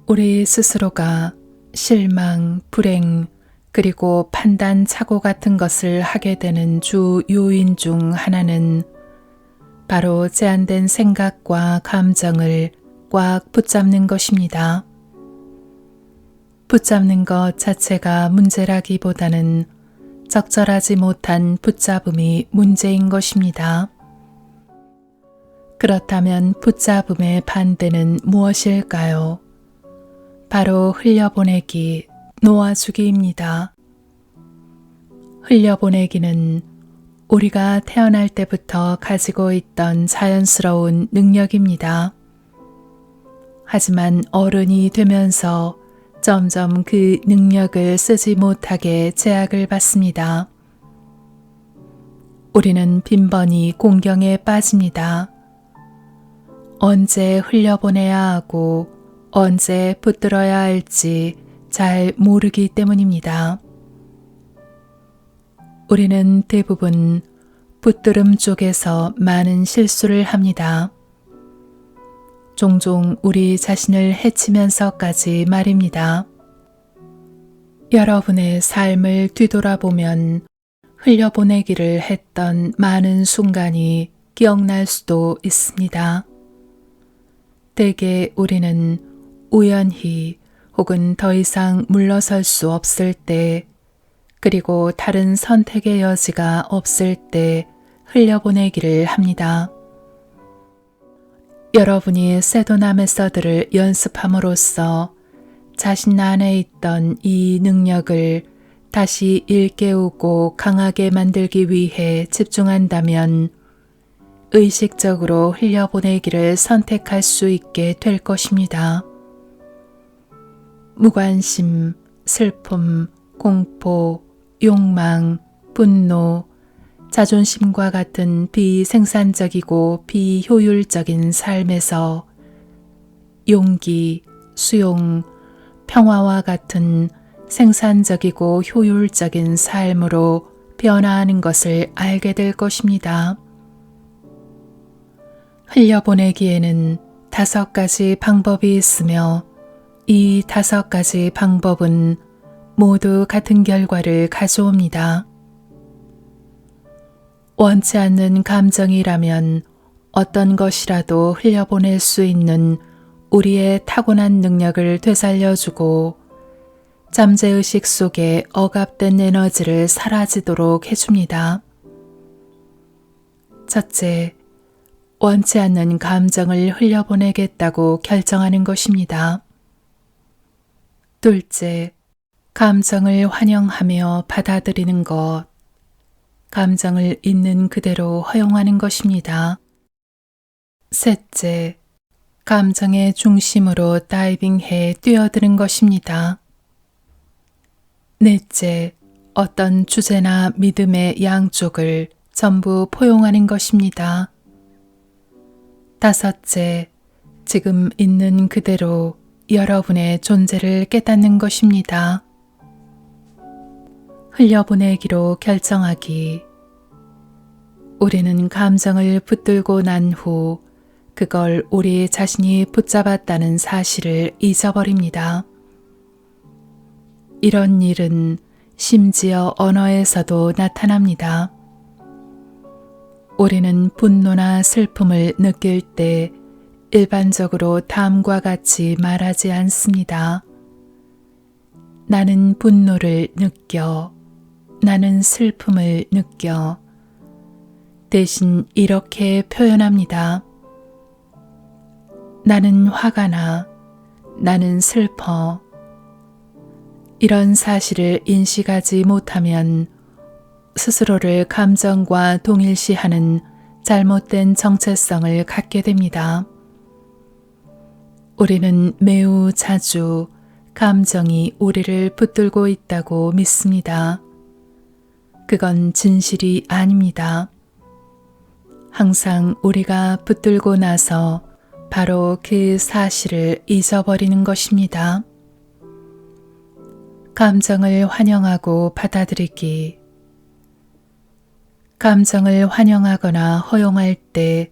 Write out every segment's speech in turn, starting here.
우리 스스로가 실망, 불행, 그리고 판단 착오 같은 것을 하게 되는 주 요인 중 하나는 바로 제한된 생각과 감정을 꽉 붙잡는 것입니다. 붙잡는 것 자체가 문제라기보다는 적절하지 못한 붙잡음이 문제인 것입니다. 그렇다면 붙잡음의 반대는 무엇일까요? 바로 흘려보내기, 놓아주기입니다. 흘려보내기는 우리가 태어날 때부터 가지고 있던 자연스러운 능력입니다. 하지만 어른이 되면서 점점 그 능력을 쓰지 못하게 제약을 받습니다. 우리는 빈번히 공경에 빠집니다. 언제 흘려보내야 하고 언제 붙들어야 할지 잘 모르기 때문입니다. 우리는 대부분 붙들음 쪽에서 많은 실수를 합니다. 종종 우리 자신을 해치면서까지 말입니다. 여러분의 삶을 뒤돌아보면 흘려보내기를 했던 많은 순간이 기억날 수도 있습니다. 대개 우리는 우연히 혹은 더 이상 물러설 수 없을 때, 그리고 다른 선택의 여지가 없을 때 흘려보내기를 합니다. 여러분이 세도나 메서드를 연습함으로써 자신 안에 있던 이 능력을 다시 일깨우고 강하게 만들기 위해 집중한다면 의식적으로 흘려보내기를 선택할 수 있게 될 것입니다. 무관심, 슬픔, 공포, 욕망, 분노, 자존심과 같은 비생산적이고 비효율적인 삶에서 용기, 수용, 평화와 같은 생산적이고 효율적인 삶으로 변화하는 것을 알게 될 것입니다. 흘려보내기에는 5가지 방법이 있으며 이 5가지 방법은 모두 같은 결과를 가져옵니다. 원치 않는 감정이라면 어떤 것이라도 흘려보낼 수 있는 우리의 타고난 능력을 되살려주고 잠재의식 속에 억압된 에너지를 사라지도록 해줍니다. 첫째, 원치 않는 감정을 흘려보내겠다고 결정하는 것입니다. 둘째, 감정을 환영하며 받아들이는 것, 감정을 있는 그대로 허용하는 것입니다. 셋째, 감정의 중심으로 다이빙해 뛰어드는 것입니다. 넷째, 어떤 주제나 믿음의 양쪽을 전부 포용하는 것입니다. 다섯째, 지금 있는 그대로 여러분의 존재를 깨닫는 것입니다. 흘려보내기로 결정하기. 우리는 감정을 붙들고 난 후 그걸 우리 자신이 붙잡았다는 사실을 잊어버립니다. 이런 일은 심지어 언어에서도 나타납니다. 우리는 분노나 슬픔을 느낄 때 일반적으로 다음과 같이 말하지 않습니다. 나는 분노를 느껴. 나는 슬픔을 느껴. 대신 이렇게 표현합니다. 나는 화가 나. 나는 슬퍼. 이런 사실을 인식하지 못하면 스스로를 감정과 동일시하는 잘못된 정체성을 갖게 됩니다. 우리는 매우 자주 감정이 우리를 붙들고 있다고 믿습니다. 그건 진실이 아닙니다. 항상 우리가 붙들고 나서 바로 그 사실을 잊어버리는 것입니다. 감정을 환영하고 받아들이기. 감정을 환영하거나 허용할 때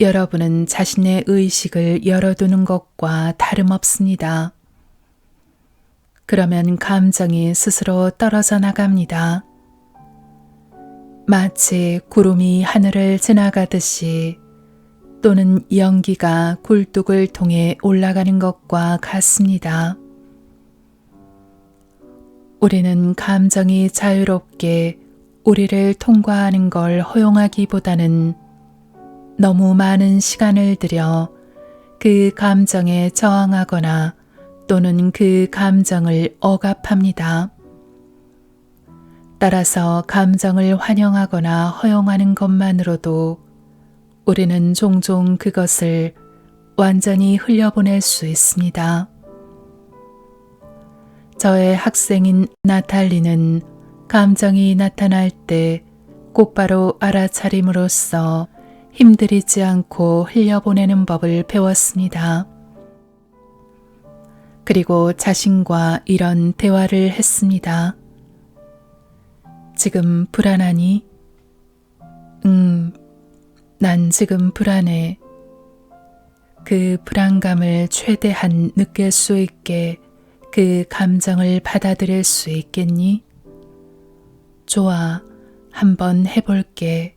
여러분은 자신의 의식을 열어두는 것과 다름없습니다. 그러면 감정이 스스로 떨어져 나갑니다. 마치 구름이 하늘을 지나가듯이 또는 연기가 굴뚝을 통해 올라가는 것과 같습니다. 우리는 감정이 자유롭게 우리를 통과하는 걸 허용하기보다는 너무 많은 시간을 들여 그 감정에 저항하거나 또는 그 감정을 억압합니다. 따라서 감정을 환영하거나 허용하는 것만으로도 우리는 종종 그것을 완전히 흘려보낼 수 있습니다. 저의 학생인 나탈리는 감정이 나타날 때 곧바로 알아차림으로써 힘들이지 않고 흘려보내는 법을 배웠습니다. 그리고 자신과 이런 대화를 했습니다. 지금 불안하니? 난 지금 불안해. 그 불안감을 최대한 느낄 수 있게 그 감정을 받아들일 수 있겠니? 좋아, 한번 해볼게.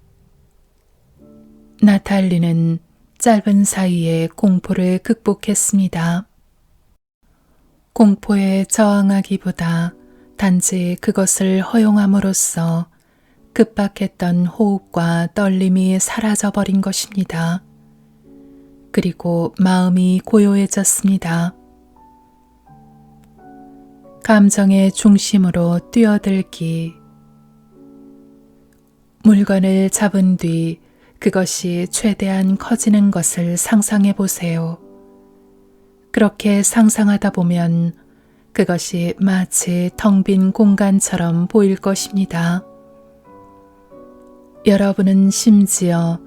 나탈리는 짧은 사이에 공포를 극복했습니다. 공포에 저항하기보다 단지 그것을 허용함으로써 급박했던 호흡과 떨림이 사라져버린 것입니다. 그리고 마음이 고요해졌습니다. 감정의 중심으로 뛰어들기. 물건을 잡은 뒤 그것이 최대한 커지는 것을 상상해 보세요. 그렇게 상상하다 보면 그것이 마치 텅 빈 공간처럼 보일 것입니다. 여러분은 심지어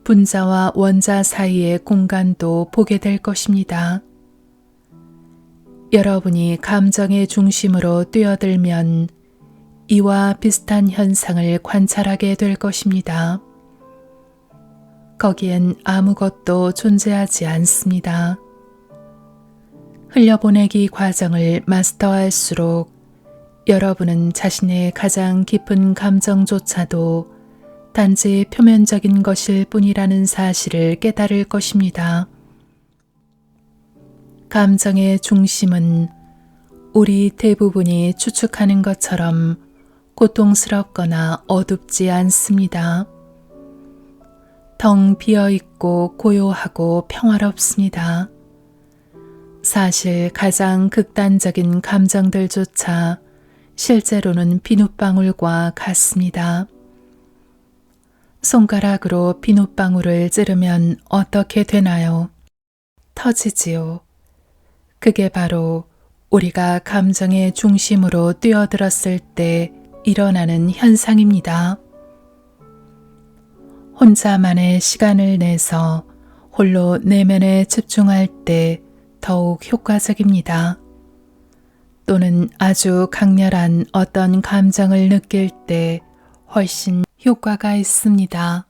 분자와 원자 사이의 공간도 보게 될 것입니다. 여러분이 감정의 중심으로 뛰어들면 이와 비슷한 현상을 관찰하게 될 것입니다. 거기엔 아무것도 존재하지 않습니다. 흘려보내기 과정을 마스터할수록 여러분은 자신의 가장 깊은 감정조차도 단지 표면적인 것일 뿐이라는 사실을 깨달을 것입니다. 감정의 중심은 우리 대부분이 추측하는 것처럼 고통스럽거나 어둡지 않습니다. 텅 비어있고 고요하고 평화롭습니다. 사실 가장 극단적인 감정들조차 실제로는 비눗방울과 같습니다. 손가락으로 비눗방울을 찌르면 어떻게 되나요? 터지지요. 그게 바로 우리가 감정의 중심으로 뛰어들었을 때 일어나는 현상입니다. 혼자만의 시간을 내서 홀로 내면에 집중할 때 더욱 효과적입니다. 또는 아주 강렬한 어떤 감정을 느낄 때 훨씬 효과가 있습니다.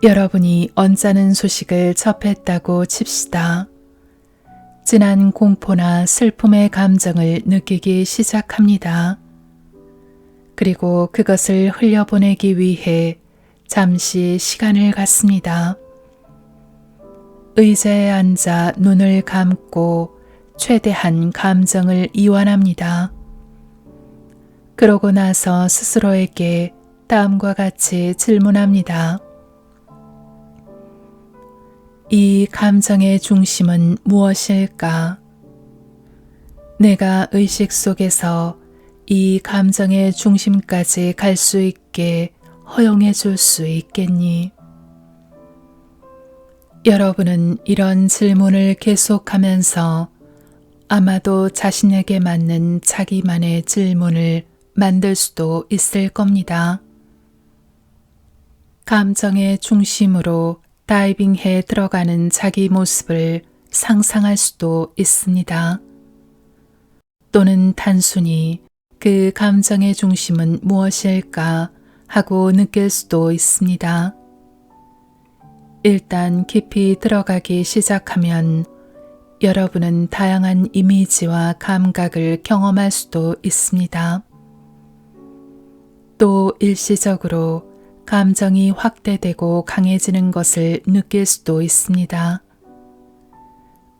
여러분이 언짢은 소식을 접했다고 칩시다. 진한 공포나 슬픔의 감정을 느끼기 시작합니다. 그리고 그것을 흘려보내기 위해 잠시 시간을 갖습니다. 의자에 앉아 눈을 감고 최대한 감정을 이완합니다. 그러고 나서 스스로에게 다음과 같이 질문합니다. 이 감정의 중심은 무엇일까? 내가 의식 속에서 이 감정의 중심까지 갈 수 있게 허용해 줄 수 있겠니? 여러분은 이런 질문을 계속하면서 아마도 자신에게 맞는 자기만의 질문을 만들 수도 있을 겁니다. 감정의 중심으로 다이빙해 들어가는 자기 모습을 상상할 수도 있습니다. 또는 단순히 그 감정의 중심은 무엇일까 하고 느낄 수도 있습니다. 일단 깊이 들어가기 시작하면 여러분은 다양한 이미지와 감각을 경험할 수도 있습니다. 또 일시적으로 감정이 확대되고 강해지는 것을 느낄 수도 있습니다.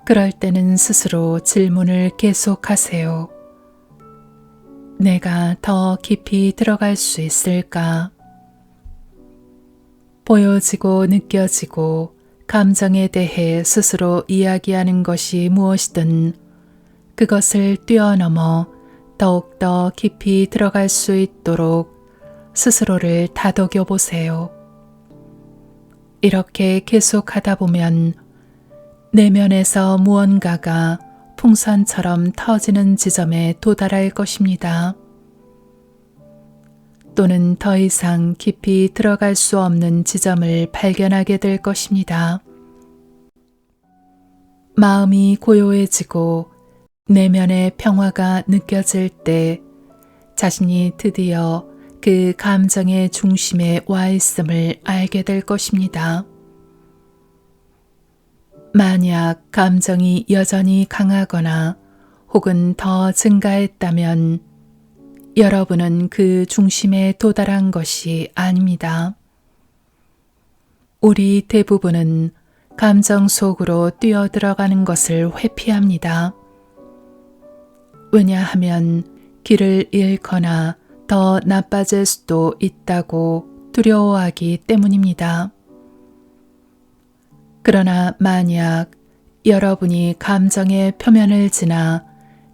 그럴 때는 스스로 질문을 계속하세요. 내가 더 깊이 들어갈 수 있을까? 보여지고 느껴지고 감정에 대해 스스로 이야기하는 것이 무엇이든 그것을 뛰어넘어 더욱더 깊이 들어갈 수 있도록 스스로를 다독여 보세요. 이렇게 계속하다 보면 내면에서 무언가가 풍선처럼 터지는 지점에 도달할 것입니다. 또는 더 이상 깊이 들어갈 수 없는 지점을 발견하게 될 것입니다. 마음이 고요해지고 내면의 평화가 느껴질 때 자신이 드디어 그 감정의 중심에 와 있음을 알게 될 것입니다. 만약 감정이 여전히 강하거나 혹은 더 증가했다면 여러분은 그 중심에 도달한 것이 아닙니다. 우리 대부분은 감정 속으로 뛰어들어가는 것을 회피합니다. 왜냐하면 길을 잃거나 더 나빠질 수도 있다고 두려워하기 때문입니다. 그러나 만약 여러분이 감정의 표면을 지나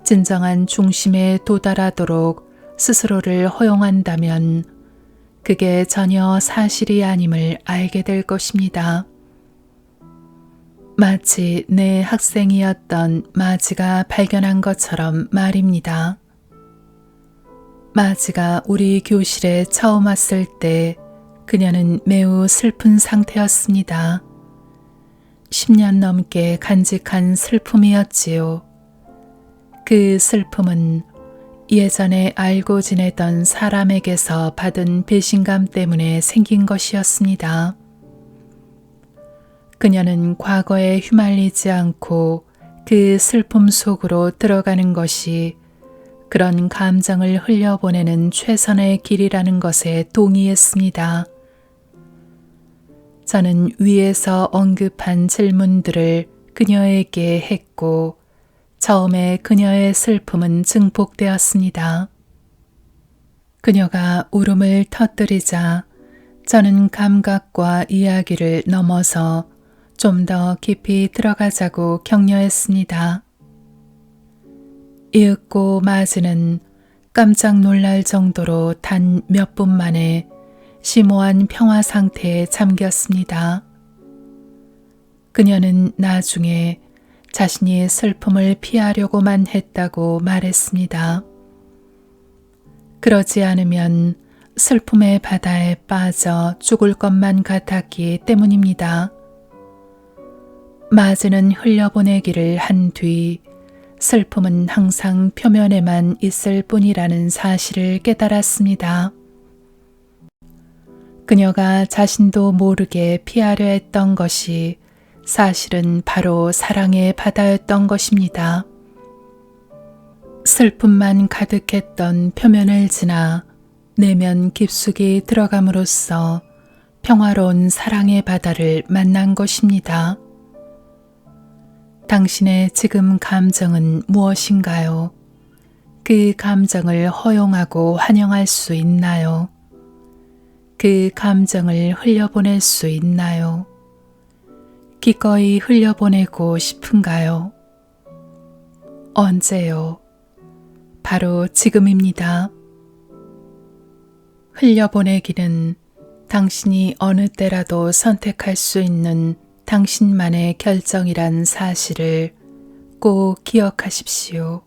진정한 중심에 도달하도록 스스로를 허용한다면 그게 전혀 사실이 아님을 알게 될 것입니다. 마치 내 학생이었던 마지가 발견한 것처럼 말입니다. 마지가 우리 교실에 처음 왔을 때 그녀는 매우 슬픈 상태였습니다. 10년 넘게 간직한 슬픔이었지요. 그 슬픔은 예전에 알고 지내던 사람에게서 받은 배신감 때문에 생긴 것이었습니다. 그녀는 과거에 휘말리지 않고 그 슬픔 속으로 들어가는 것이 그런 감정을 흘려보내는 최선의 길이라는 것에 동의했습니다. 저는 위에서 언급한 질문들을 그녀에게 했고 처음에 그녀의 슬픔은 증폭되었습니다. 그녀가 울음을 터뜨리자 저는 감각과 이야기를 넘어서 좀 더 깊이 들어가자고 격려했습니다. 이윽고 마즈는 깜짝 놀랄 정도로 단 몇 분 만에 심오한 평화 상태에 잠겼습니다. 그녀는 나중에 자신이 슬픔을 피하려고만 했다고 말했습니다. 그러지 않으면 슬픔의 바다에 빠져 죽을 것만 같았기 때문입니다. 마즈는 흘려보내기를 한 뒤 슬픔은 항상 표면에만 있을 뿐이라는 사실을 깨달았습니다. 그녀가 자신도 모르게 피하려 했던 것이 사실은 바로 사랑의 바다였던 것입니다. 슬픔만 가득했던 표면을 지나 내면 깊숙이 들어감으로써 평화로운 사랑의 바다를 만난 것입니다. 당신의 지금 감정은 무엇인가요? 그 감정을 허용하고 환영할 수 있나요? 그 감정을 흘려보낼 수 있나요? 기꺼이 흘려보내고 싶은가요? 언제요? 바로 지금입니다. 흘려보내기는 당신이 어느 때라도 선택할 수 있는 당신만의 결정이란 사실을 꼭 기억하십시오.